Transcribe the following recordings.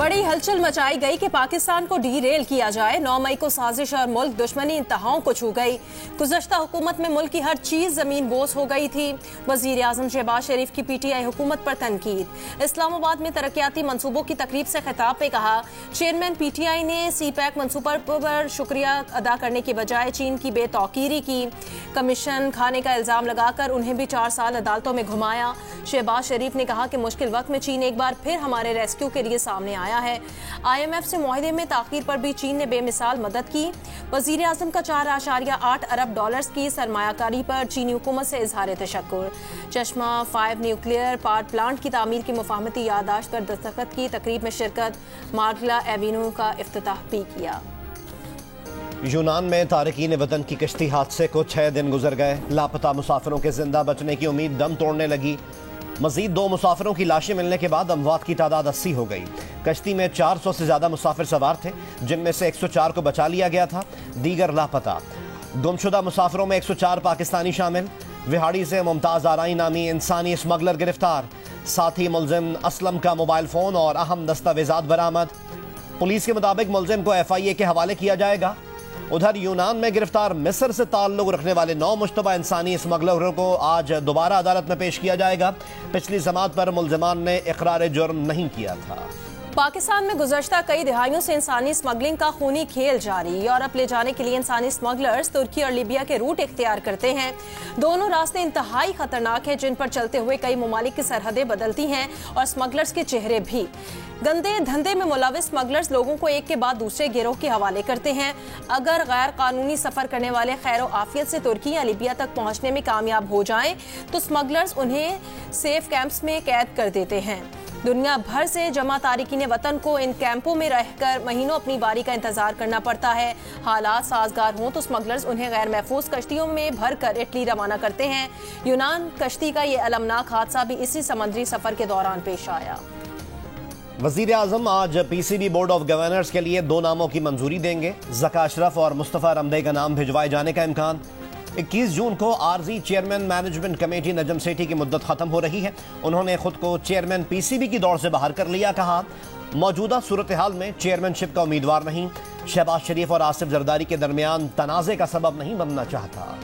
बड़ी हलचल मचाई गई कि पाकिस्तान को डीरेल किया जाए। 9 मई को साजिश और मुल्क दुश्मनी इंतहाओं को छू गई। गुज़श्ता हुकूमत में मुल्क की हर चीज जमीन बोस हो गई थी। वजीर आजम शहबाज शरीफ की PTI हुकूमत पर तनकीद। इस्लामाबाद में तरक्याती मंसूबों की तकरीब से खिताब में कहा, चेयरमैन PTI ने CPEC मंसूबा पर शुक्रिया अदा करने की बजाय चीन की बेतौकीरी की। कमीशन खाने का इल्जाम लगाकर उन्हें भी 4 साल अदालतों में घुमाया। शहबाज शरीफ ने कहा कि मुश्किल वक्त में चीन एक बार फिर हमारे रेस्क्यू के लिए सामने आया है। IMF से मुआहदे में ताखीर पर भी चीन ने बेमिसाल मदद की। वजीर आजम का 4.8 अरब डॉलर्स की सरमायाकारी पर चीनी हुकूमत से इजहार तशक्कुर। चश्मा 5 न्यूक्लियर पावर प्लांट की तामीर की मुफाहमती याददाश्त पर दस्तखत की तकरीब में शिरकत। मार्गला एवेन्यू का इफ्तिताह भी किया। यूनान में तारकीन वतन की कश्ती हादसे को 6 दिन गुजर गए। लापता मुसाफिरों के जिंदा बचने की उम्मीद दम तोड़ने लगी। मजीद 2 मुसाफिरों की लाशें मिलने के बाद अमवात की तादाद 80 हो गई। कश्ती में 400 से ज्यादा मुसाफिर सवार थे, जिनमें से 104 को बचा लिया गया था, दीगर लापता। गुमशुदा मुसाफिरों में 104 पाकिस्तानी शामिल। विहाड़ी से मुमताज आराई नामी इंसानी स्मगलर गिरफ्तार। साथ ही मुलजिम असलम का मोबाइल फोन और अहम दस्तावेजात बरामद। पुलिस के मुताबिक मुलजिम को FIA के हवाले किया जाएगा। उधर यूनान में गिरफ्तार मिस्र से ताल्लुक रखने वाले 9 मुश्तबा इंसानी स्मगलरों को आज दोबारा अदालत में पेश किया जाएगा। पिछली जमात पर मुलजमान ने इकरार जुर्म नहीं किया था। पाकिस्तान में गुज़श्ता कई दिहाइयों से इंसानी स्मगलिंग का खूनी खेल जारी। यूरोप ले जाने के लिए इंसानी स्मगलर्स तुर्की और लीबिया के रूट इख्तियार करते हैं। दोनों रास्ते इंतहाई खतरनाक हैं, जिन पर चलते हुए कई ममालिक की सरहदें बदलती हैं और स्मगलर्स के चेहरे भी। गंदे धंधे में मुलविस स्मगलर्स लोगों को एक के बाद दूसरे गिरोह के हवाले करते हैं। अगर गैर कानूनी सफर करने वाले खैर आफियत से तुर्की या लीबिया तक पहुंचने में कामयाब हो जाएं, तो स्मगलर्स उन्हें सेफ कैंप्स में कैद कर देते हैं। दुनिया भर से जमा तारिकीन वतन को इन कैंपों में रहकर महीनों अपनी बारी का इंतजार करना पड़ता है। हालात साजगार हों तो स्मगलर्स उन्हें गैर महफूज कश्तियों में भर कर इटली रवाना करते हैं। यूनान कश्ती का ये अलमनाक हादसा भी इसी समंदरी सफर के दौरान पेश आया। वजीर आजम आज PCB बोर्ड ऑफ गवर्नर्स के लिए 2 नामों की मंजूरी देंगे। ज़का अशरफ और मुस्तफ़ा रमदे का नाम भिजवाए जाने का इम्कान। 21 जून को RG chairman management committee Najam Sethi की मुद्दत खत्म हो रही है। उन्होंने खुद को चेयरमैन PCB की दौड़ से बाहर कर लिया। कहा, मौजूदा सूरत हाल में चेयरमैनशिप का उम्मीदवार नहीं। शहबाज शरीफ और आसिफ जरदारी के दरमियान तनाज़े का सबब नहीं बनना चाहता।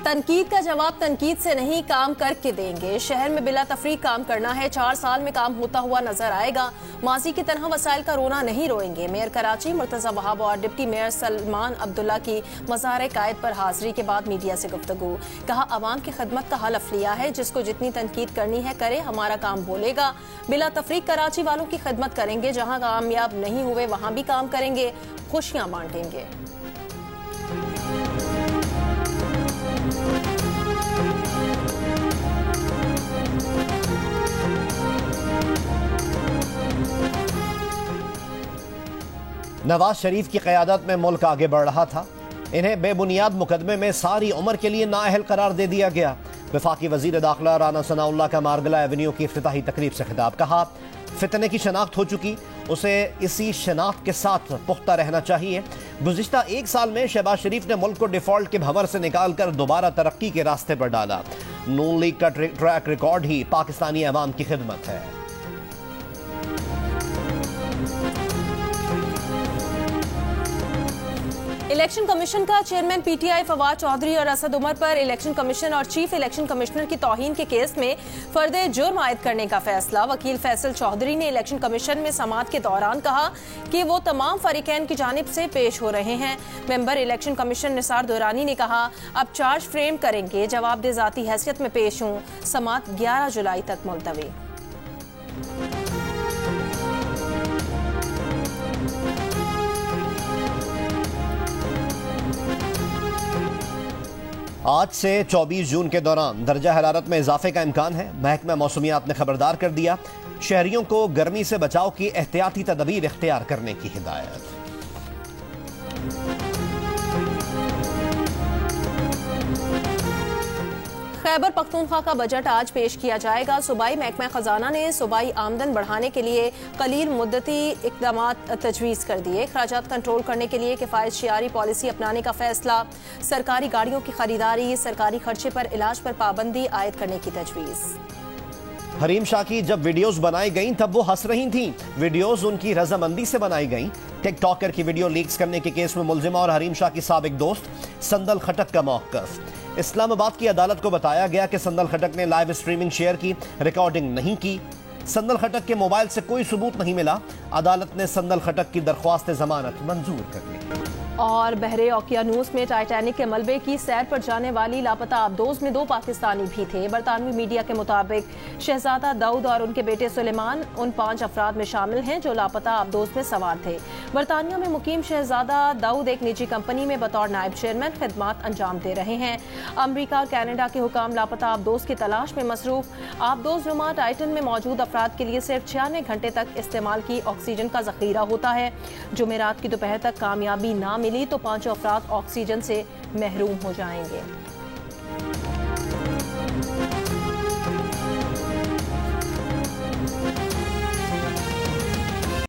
तनकीद का जवाब तनकीद से नहीं, काम करके देंगे। शहर में बिला तफरीक काम करना है। 4 साल में काम होता हुआ नजर आएगा। माजी की तरह वसाइल का रोना नहीं रोएंगे। मेयर कराची मुर्तजा वहाब और डिप्टी मेयर सलमान अब्दुल्ला की मज़ार कायद पर हाजिरी के बाद मीडिया से गुफ्तगू। कहा, अवाम की खिदमत का हलफ लिया है। जिसको जितनी तनकीद करनी है करे, हमारा काम बोलेगा। बिला तफरीक कराची वालों की खिदमत करेंगे। जहाँ कामयाब नहीं हुए वहाँ भी काम करेंगे, खुशियाँ बांटेंगे। नवाज शरीफ की क़यादत में मुल्क आगे बढ़ रहा था। इन्हें बेबुनियाद मुकदमे में सारी उम्र के लिए नाअहल करार दे दिया गया। वफाकी वजीर दाखिला राना सनाउल्लाह का मार्गला एवेन्यू की इफ्तिताही तकरीब से खिताब। कहा, फितने की शनाख्त हो चुकी, उसे इसी शनाख्त के साथ पुख्ता रहना चाहिए। गुज़िश्ता 1 साल में शहबाज शरीफ ने मुल्क को डिफॉल्ट के भंवर से निकाल कर दोबारा तरक्की के रास्ते पर डाला। नून लीग का ट्रैक रिकॉर्ड ही पाकिस्तानी अवाम की खिदमत है। इलेक्शन कमीशन का चेयरमैन PTI फवाद चौधरी और असद उमर पर इलेक्शन कमीशन और चीफ इलेक्शन कमिश्नर की तौहीन के केस में फर्दे जुर्म आयद करने का फैसला। वकील फैसल चौधरी ने इलेक्शन कमीशन में समाअत के दौरान कहा कि वो तमाम फरीकैन की जानिब से पेश हो रहे हैं। Member election commission Nisar Durrani ने कहा, अब चार्ज फ्रेम करेंगे, जवाबदेह ज़ाती हैसियत में पेश हूँ। समाअत 11 जुलाई तक मुलतवी। आज से 24 जून के दौरान दर्जा हरारत में इजाफे का इम्कान है। महकमा मौसमियात ने खबरदार कर दिया। शहरियों को गर्मी से बचाव की एहतियाती तदबीर इख्तियार करने की हिदायत। खैबर पख्तूनख्वा का बजट आज पेश किया जाएगा। सूबाई महकमा खजाना ने सूबाई आमदन बढ़ाने के लिए कलील मुद्दती इकदाम तजवीज़ कर दिए। खराजात कंट्रोल करने के लिए किफ़ायत शियारी पॉलिसी अपनाने का फैसला। सरकारी गाड़ियों की खरीदारी, सरकारी खर्चे पर इलाज पर पाबंदी आयद करने की तजवीज़। हरीम शाह की जब वीडियोस बनाई गईं तब वो हंस रही थीं। वीडियोस उनकी रजामंदी से बनाई गईं। टिकटॉकर की वीडियो लीक्स करने के केस में मुलजिमा और हरीम शाह की साबिक दोस्त संदल खटक का मौक़िफ़। इस्लामाबाद की अदालत को बताया गया कि संदल खटक ने लाइव स्ट्रीमिंग शेयर की, रिकॉर्डिंग नहीं की। संदल खटक के मोबाइल से कोई सबूत नहीं मिला। अदालत ने संदल खटक की दरख्वास्त जमानत मंजूर कर ली। और बहरे ओकियानूस में टाइटैनिक के मलबे की सैर पर जाने वाली लापता आबदोज में 2 पाकिस्तानी भी थे। बरतानवी मीडिया के मुताबिक शहजादा दाऊद और उनके बेटे सुलेमान उन 5 अफराद में शामिल हैं जो लापता आबदोज में सवार थे। बरतानिया में मुकीम शहजादा दाऊद एक निजी कंपनी में बतौर नायब चेयरमैन खिदमात अंजाम दे रहे हैं। अमरीका और कैनेडा के हुकाम लापता आबदोज की तलाश में मसरूफ। आबदोज नुमा टाइटन में मौजूद अफराद के लिए सिर्फ 96 घंटे तक इस्तेमाल की ऑक्सीजन का जखीरा होता है। जुमेरात की दोपहर तक कामयाबी ना मिली तो 5 अफराद ऑक्सीजन से महरूम हो जाएंगे।